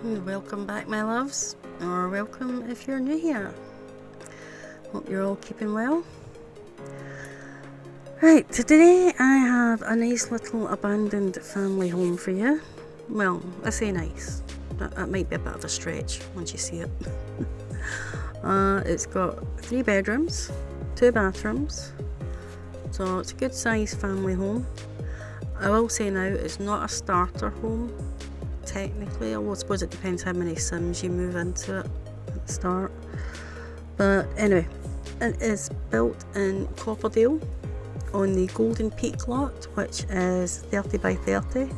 Welcome back, my loves, or welcome if you're new here. Hope you're all keeping well. Right, today I have a nice little abandoned family home for you. Well, I say nice. That might be a bit of a stretch once you see it. It's got 3 bedrooms, 2 bathrooms, so it's a good sized family home. I will say now, it's not a starter home technically, although I suppose it depends how many Sims you move into it at the start. But anyway, it is built in Copperdale on the Golden Peak lot, which is 30 by 30.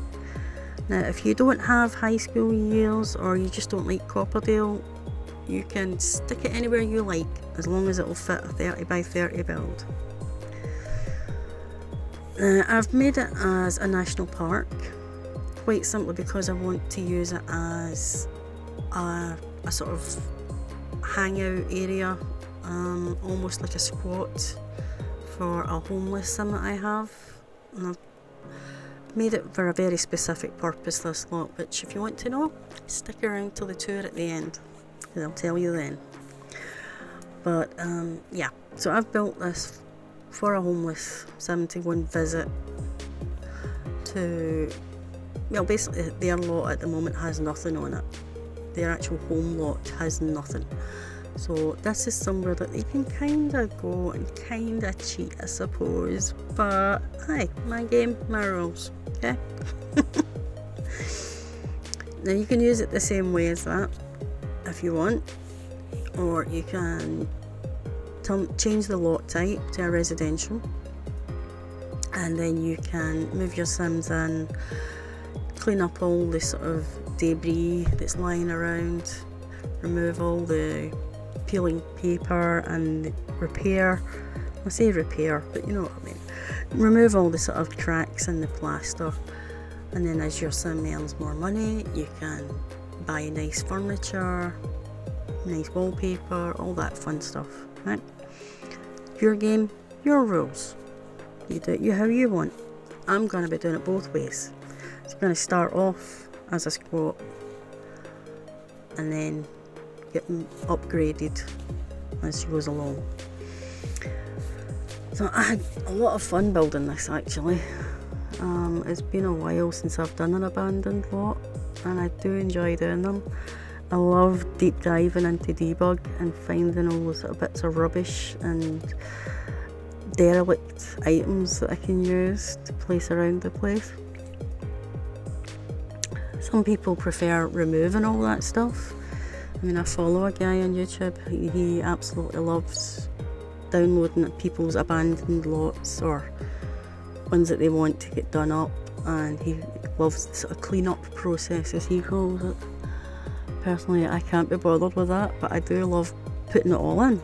Now, if you don't have high school years or you just don't like Copperdale, you can stick it anywhere you like as long as it will fit a 30 by 30 build. I've made it as a national park, quite simply because I want to use it as a sort of hangout area, almost like a squat for a homeless sim that I have. And I've made it for a very specific purpose, this lot, which if you want to know, stick around till the tour at the end, because I'll tell you then. But yeah, so I've built this for a homeless sim to go and visit to, well, basically their lot at the moment has nothing on it. Their actual home lot has nothing. So this is somewhere that they can kind of go and kind of cheat, I suppose. But hey, my game, my rules, okay? Now you can use it the same way as that if you want, or you can change the lot type to a residential, and then you can move your Sims in, clean up all the sort of debris that's lying around, remove all the peeling paper and repair. I say repair, but you know what I mean. Remove all the sort of cracks in the plaster, and then as your sim earns more money, you can buy nice furniture, nice wallpaper, all that fun stuff, right? Your game, your rules. You do it how you want. I'm going to be doing it both ways. So I'm going to start off as a squat and then get upgraded as she goes along. So I had a lot of fun building this actually. It's been a while since I've done an abandoned lot, and I do enjoy doing them. I love deep diving into debug and finding all those sort of bits of rubbish and derelict items that I can use to place around the place. Some people prefer removing all that stuff. I mean, I follow a guy on YouTube, he absolutely loves downloading people's abandoned lots or ones that they want to get done up, and he loves the sort of clean up process, as he calls it. Personally, I can't be bothered with that, but I do love putting it all in.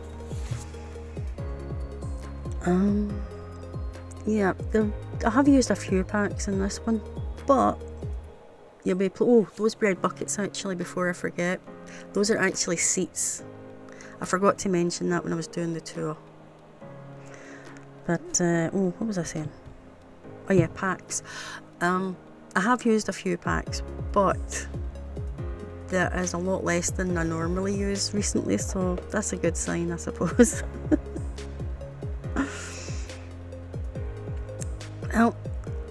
Yeah, I have used a few packs in this one, but you'll be those bread buckets actually, before I forget, those are actually seats. I forgot to mention that when I was doing the tour. But what was I saying? Oh yeah, packs. I have used a few packs, but there is a lot less than I normally use recently, so that's a good sign, I suppose. Well,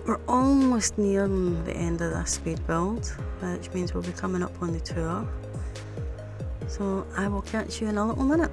we're almost nearing the end of this speed build, which means we'll be coming up on the tour. So I will catch you in a little minute.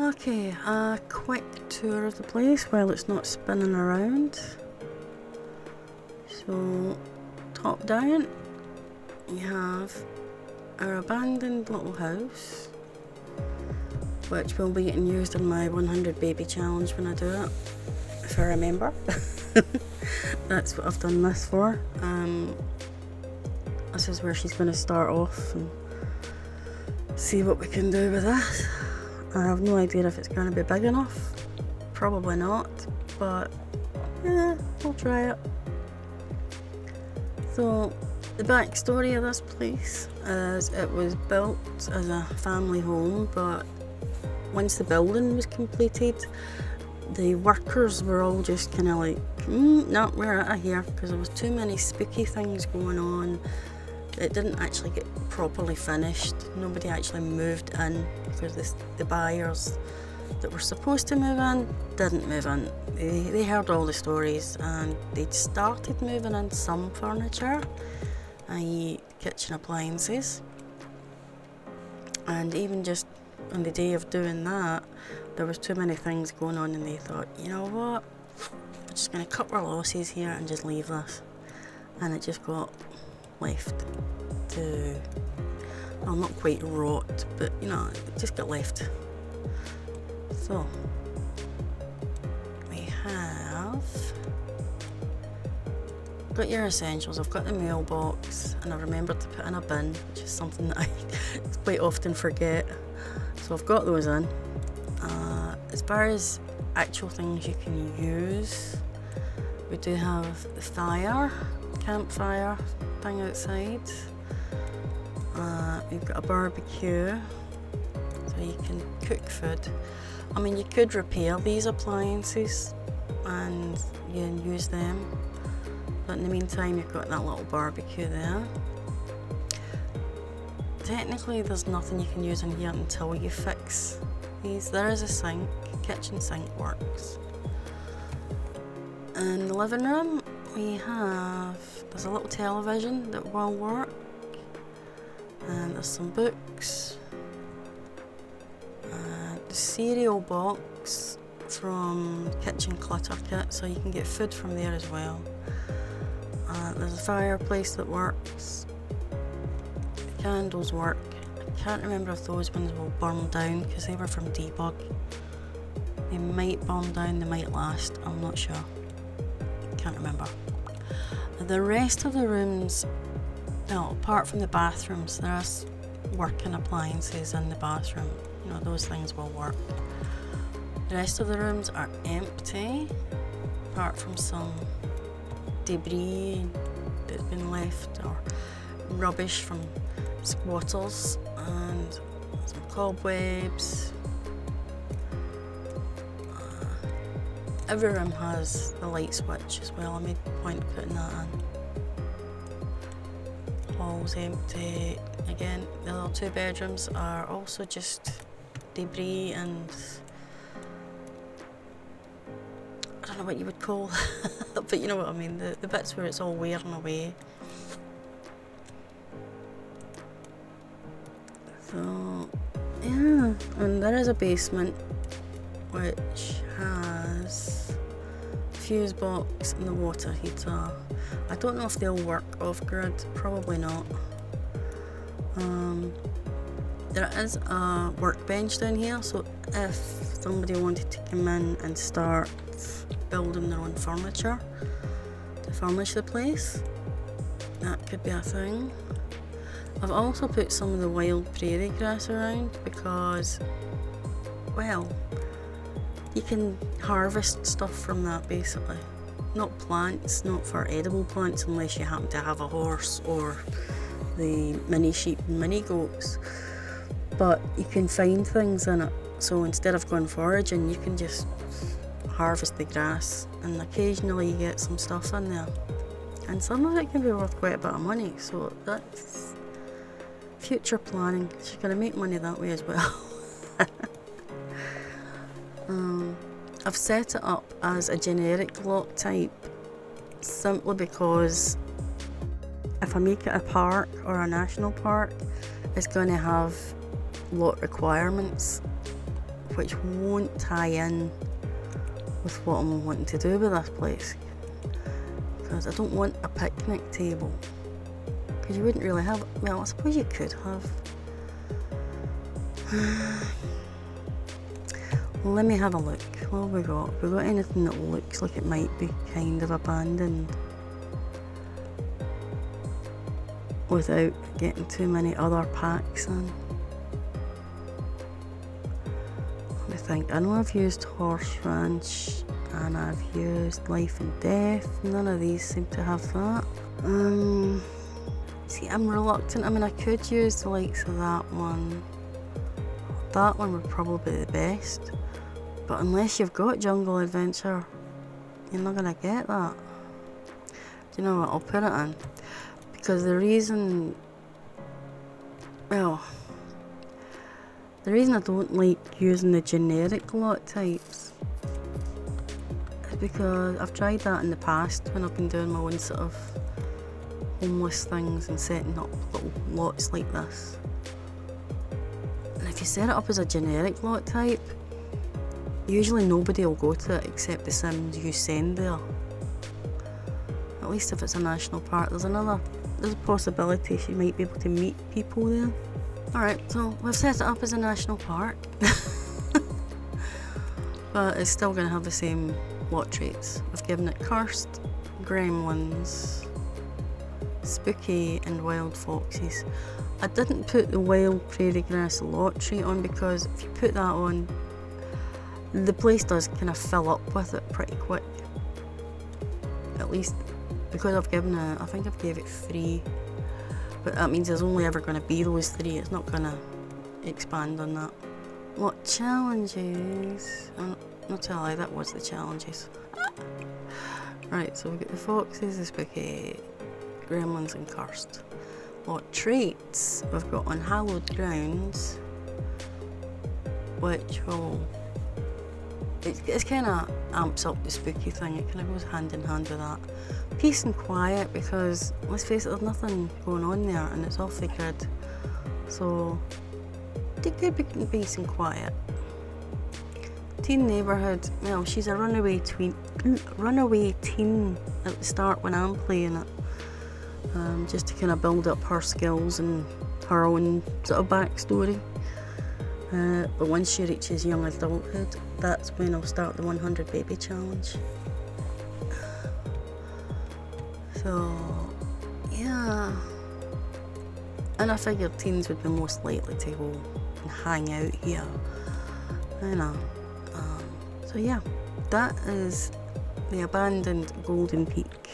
Okay, a quick tour of the place while it's not spinning around. So, top down, we have our abandoned little house, which will be getting used in my 100 baby challenge when I do it, if I remember. That's what I've done this for. This is where she's going to start off and see what we can do with this. I have no idea if it's going to be big enough. Probably not, but yeah, we'll try it. So, the backstory of this place is it was built as a family home, but once the building was completed, the workers were all just kind of like, no, we're out of here, because there was too many spooky things going on. It didn't actually get properly finished. Nobody actually moved in because the buyers that were supposed to move in didn't move in. They heard all the stories and they'd started moving in some furniture, i.e. kitchen appliances. And even just on the day of doing that, there was too many things going on and they thought, you know what, we're just going to cut our losses here and just leave this. And it just got left to, well, not quite rot, but you know, it just got left. So, we have got your essentials. I've got the mailbox and I remembered to put in a bin, which is something that I quite often forget. So I've got those in. As far as actual things you can use, we do have the fire, campfire thing outside. We've got a barbecue, so you can cook food. I mean, you could repair these appliances and you can use them, but in the meantime you've got that little barbecue there. Technically there's nothing you can use in here until you fix these. There is a sink, kitchen sink works. In the living room there's a little television that will work, and there's some books, the cereal box from Kitchen Clutter Kit, so you can get food from there as well. There's a fireplace that works, the candles work. I can't remember if those ones will burn down because they were from Debug. They might burn down, they might last, I'm not sure. Can't remember. The rest of the rooms, no, apart from the bathrooms, there are working appliances in the bathroom. You know, those things will work. The rest of the rooms are empty, apart from some debris that's been left or rubbish from squatters and some cobwebs. Every room has the light switch as well. I made a point of putting that in. Hall's empty. Again, the little two bedrooms are also just debris and I don't know what you would call, but you know what I mean. The bits where it's all wearing away. So yeah, and there is a basement which has a fuse box and the water heater. I don't know if they'll work off grid, probably not. There is a workbench down here, so if somebody wanted to come in and start building their own furniture to furnish the place, that could be a thing. I've also put some of the wild prairie grass around because, well, you can harvest stuff from that basically. Not plants, not for edible plants unless you happen to have a horse or the mini sheep and mini goats. But you can find things in it. So instead of going foraging, you can just harvest the grass and occasionally you get some stuff in there. And some of it can be worth quite a bit of money. So that's future planning. She's going to make money that way as well. I've set it up as a generic lock type simply because if I make it a park or a national park, it's going to have lot requirements, which won't tie in with what I'm wanting to do with this place. Because I don't want a picnic table. Because you wouldn't really have, well, I suppose you could have. Well, let me have a look. What have we got? Have we got anything that looks like it might be kind of abandoned? Without getting too many other packs in. Let me think. I know I've used Horse Ranch and I've used Life and Death. None of these seem to have that. See, I'm reluctant. I mean, I could use the likes of that one. That one would probably be the best. But unless you've got Jungle Adventure, you're not going to get that. Do you know what? I'll put it in. Because the reason I don't like using the generic lot types is because I've tried that in the past when I've been doing my own sort of homeless things and setting up little lots like this. And if you set it up as a generic lot type, usually nobody will go to it except the Sims you send there. At least if it's a national park, there's a possibility she might be able to meet people there. Alright, so we've set it up as a national park. But it's still going to have the same lot traits. We've given it cursed, gremlins, spooky and wild foxes. I didn't put the wild prairie grass lot trait on because if you put that on, the place does kind of fill up with it pretty quick. At least because I've given it, I think I've gave it 3, but that means there's only ever going to be those 3. It's not going to expand on that. What challenges? Not to lie, that was the challenges. Right, so we've got the foxes, the spooky, gremlins and cursed. What traits? We've got unhallowed grounds, which will... It's kind of amps up the spooky thing. It kind of goes hand in hand with that. Peace and quiet, because let's face it, there's nothing going on there and it's off the grid. So it could be peace and quiet. Teen neighbourhood. Well, she's a runaway teen at the start when I'm playing it, just to kind of build up her skills and her own sort of backstory. But once she reaches young adulthood, that's when I'll start the 100 baby challenge. So, yeah. And I figured teens would be most likely to go and hang out here. You know. So yeah, that is the abandoned Golden Peak.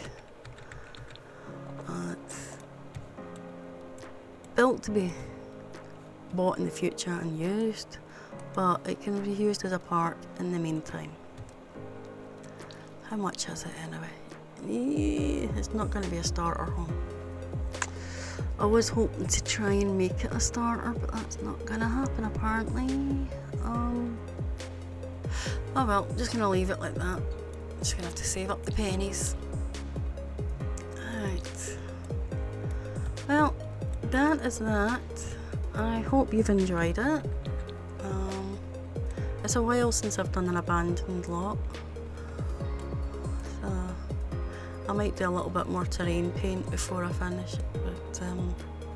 It's built to be bought in the future and used, but it can be used as a park in the meantime. How much is it anyway? It's not going to be a starter home. I was hoping to try and make it a starter, but that's not going to happen apparently. Oh well, I'm just going to leave it like that. Just going to have to save up the pennies. Right. Well, that is that. I hope you've enjoyed it. It's a while since I've done an abandoned lot, so I might do a little bit more terrain paint before I finish it, but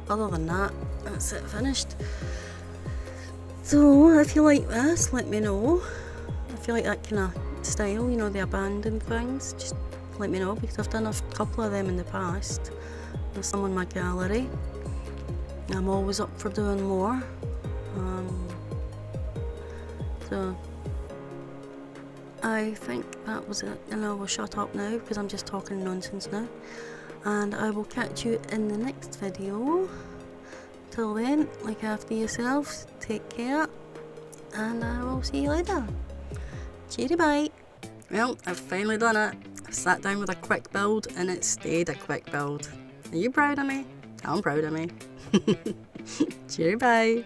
other than that, that's it finished. So if you like this, let me know. If you like that kind of style, you know, the abandoned things, just let me know, because I've done a couple of them in the past. There's some in my gallery. I'm always up for doing more. So I think that was it, and I will shut up now because I'm just talking nonsense now, and I will catch you in the next video. Till then, look after yourselves, take care, and I will see you later. Cheery bye. Well, I've finally done it. I sat down with a quick build and it stayed a quick build. Are you proud of me? I'm proud of me. Cheery bye.